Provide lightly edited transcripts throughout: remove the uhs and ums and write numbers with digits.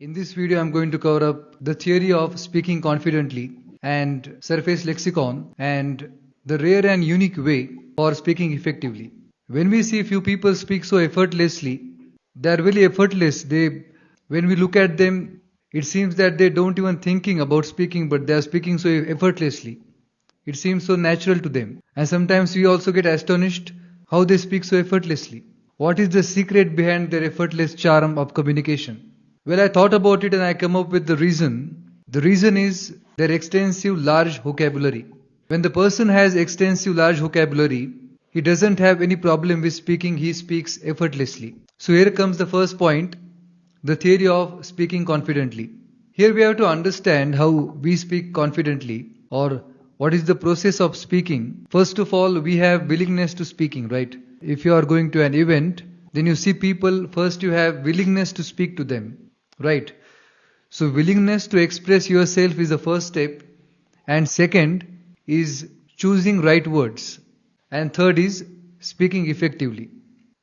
In this video, I'm going to cover up the theory of speaking confidently and surface lexicon and the rare and unique way for speaking effectively. When we see few people speak so effortlessly, they are really effortless. When we look at them, it seems that they don't even thinking about speaking, but they are speaking so effortlessly. It seems so natural to them. And sometimes we also get astonished how they speak so effortlessly. What is the secret behind their effortless charm of communication? Well, I thought about it and I come up with the reason. The reason is their extensive large vocabulary. When the person has extensive large vocabulary, he doesn't have any problem with speaking, he speaks effortlessly. So here comes the first point, the theory of speaking confidently. Here we have to understand how we speak confidently, or what is the process of speaking. First of all, we have willingness to speaking, right? If you are going to an event, then you see people, first you have willingness to speak to them, right? So willingness to express yourself is the first step, and second is choosing right words, and third is speaking effectively.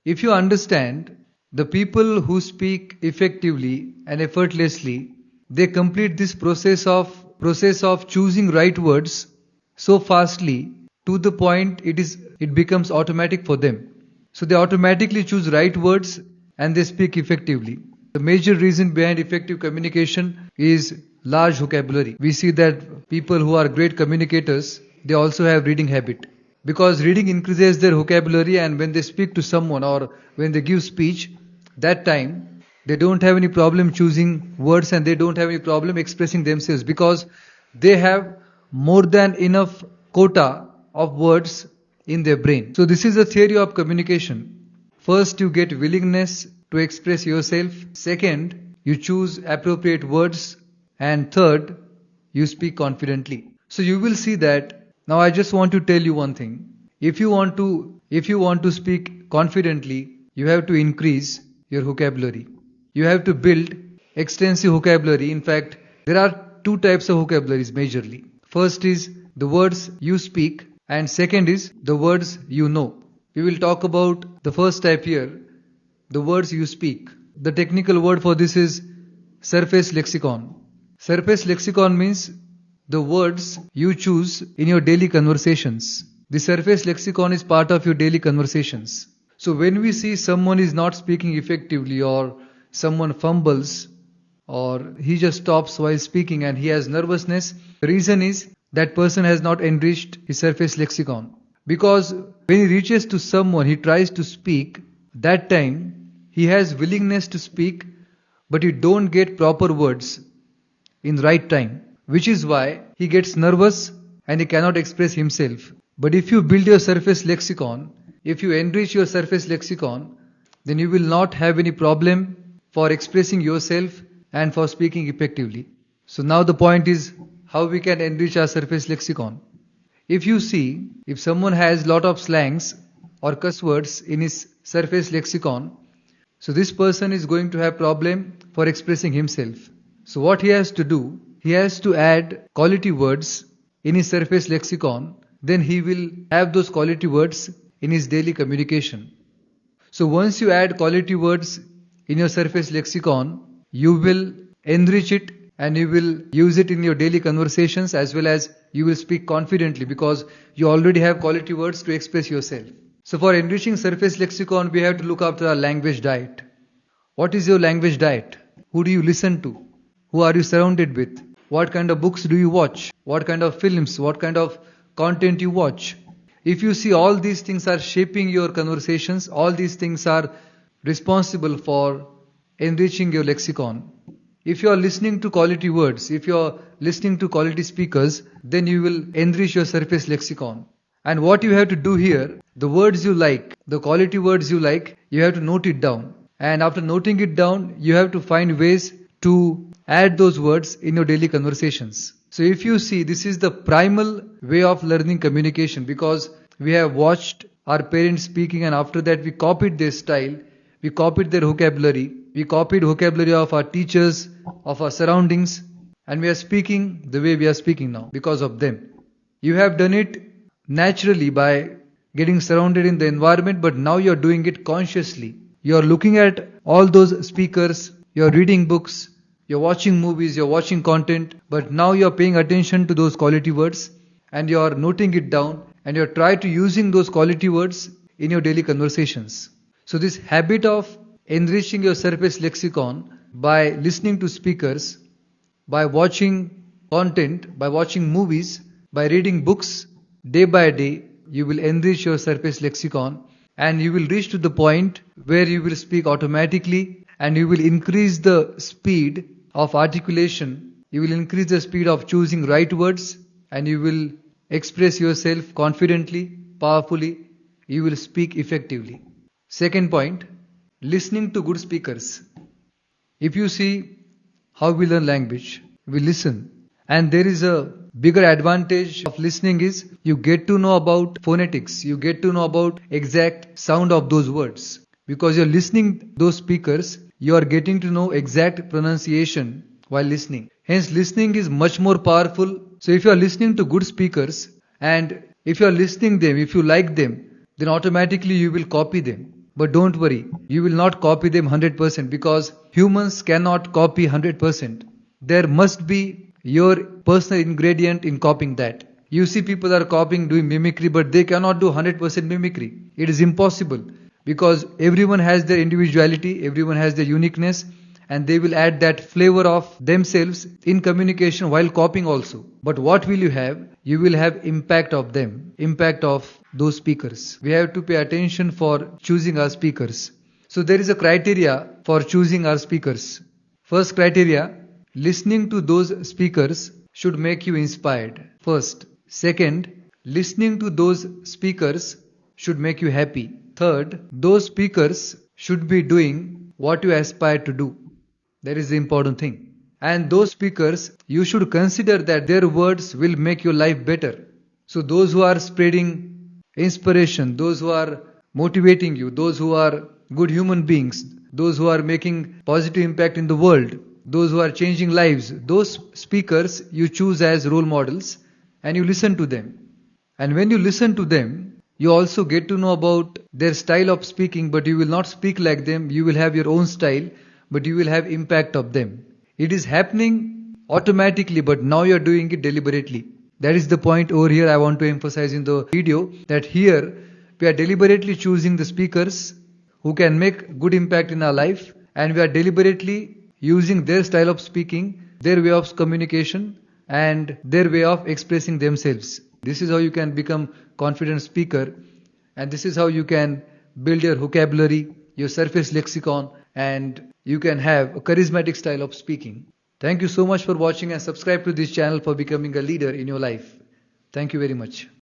If you understand, the people who speak effectively and effortlessly, they complete this process of choosing right words so fastly to the point it becomes automatic for them. So they automatically choose right words and they speak effectively. The major reason behind effective communication is large vocabulary. We see that people who are great communicators, they also have reading habit. Because reading increases their vocabulary, and when they speak to someone or when they give speech, that time they don't have any problem choosing words and they don't have any problem expressing themselves because they have more than enough quota of words in their brain. So this is the theory of communication. First, you get willingness to express yourself. Second, you choose appropriate words. And third, you speak confidently. So you will see that. Now I just want to tell you one thing. If you want to speak confidently, you have to increase your vocabulary. You have to build extensive vocabulary. In fact, there are two types of vocabularies majorly. First is the words you speak, and second is the words you know. We will talk about the first type here, the words you speak. The technical word for this is surface lexicon. Surface lexicon means the words you choose in your daily conversations. The surface lexicon is part of your daily conversations. So when we see someone is not speaking effectively, or someone fumbles, or he just stops while speaking and he has nervousness, the reason is that person has not enriched his surface lexicon. Because when he reaches to someone, he tries to speak, that time he has willingness to speak, but he don't get proper words in right time, which is why he gets nervous and he cannot express himself. But if you build your surface lexicon, if you enrich your surface lexicon, then you will not have any problem for expressing yourself and for speaking effectively. So now the point is how we can enrich our surface lexicon. If you see, if someone has lot of slangs or cuss words in his surface lexicon, so this person is going to have problem for expressing himself. So what he has to do, he has to add quality words in his surface lexicon, then he will have those quality words in his daily communication. So once you add quality words in your surface lexicon, you will enrich it and you will use it in your daily conversations, as well as you will speak confidently because you already have quality words to express yourself. So for enriching surface lexicon, we have to look after our language diet. What is your language diet? Who do you listen to? Who are you surrounded with? What kind of books do you watch? What kind of films? What kind of content you watch? If you see, all these things are shaping your conversations, all these things are responsible for enriching your lexicon. If you are listening to quality words, if you are listening to quality speakers, then you will enrich your surface lexicon. And what you have to do here, the words you like, the quality words you like, you have to note it down. And after noting it down, you have to find ways to add those words in your daily conversations. So if you see, this is the primal way of learning communication, because we have watched our parents speaking and after that we copied their style, we copied their vocabulary, we copied vocabulary of our teachers, of our surroundings, and we are speaking the way we are speaking now because of them. You have done it naturally by getting surrounded in the environment, but now you are doing it consciously. You are looking at all those speakers, you are reading books, you're watching movies, you're watching content, but now you're paying attention to those quality words and you're noting it down and you're trying to using those quality words in your daily conversations. So this habit of enriching your surface lexicon by listening to speakers, by watching content, by watching movies, by reading books, day by day, you will enrich your surface lexicon and you will reach to the point where you will speak automatically and you will increase the speed of articulation, you will increase the speed of choosing right words and you will express yourself confidently, powerfully, you will speak effectively. Second point, listening to good speakers. If you see how we learn language, we listen. And there is a bigger advantage of listening is you get to know about phonetics, you get to know about exact sound of those words. Because you're listening those speakers, you are getting to know exact pronunciation while listening. Hence listening is much more powerful. So if you are listening to good speakers and if you are listening them, if you like them, then automatically you will copy them. But don't worry, you will not copy them 100% because humans cannot copy 100%. There must be your personal ingredient in copying that. You see people are copying, doing mimicry, but they cannot do 100% mimicry. It is impossible because everyone has their individuality, everyone has their uniqueness, and they will add that flavor of themselves in communication while copying also. But what will you have? You will have impact of them, impact of those speakers. We have to pay attention for choosing our speakers. So there is a criteria for choosing our speakers. First criteria, listening to those speakers should make you inspired. First. Second, listening to those speakers should make you happy. Third, those speakers should be doing what you aspire to do. That is the important thing. And those speakers, you should consider that their words will make your life better. So those who are spreading inspiration, those who are motivating you, those who are good human beings, those who are making positive impact in the world, those who are changing lives, those speakers you choose as role models and you listen to them. And when you listen to them, you also get to know about their style of speaking, but you will not speak like them, you will have your own style, but you will have impact of them. It is happening automatically, but now you are doing it deliberately. That is the point over here I want to emphasize in the video, that here we are deliberately choosing the speakers who can make good impact in our life, and we are deliberately using their style of speaking, their way of communication, and their way of expressing themselves. This is how you can become confident speaker, and this is how you can build your vocabulary, your surface lexicon, and you can have a charismatic style of speaking. Thank you so much for watching and subscribe to this channel for becoming a leader in your life. Thank you very much.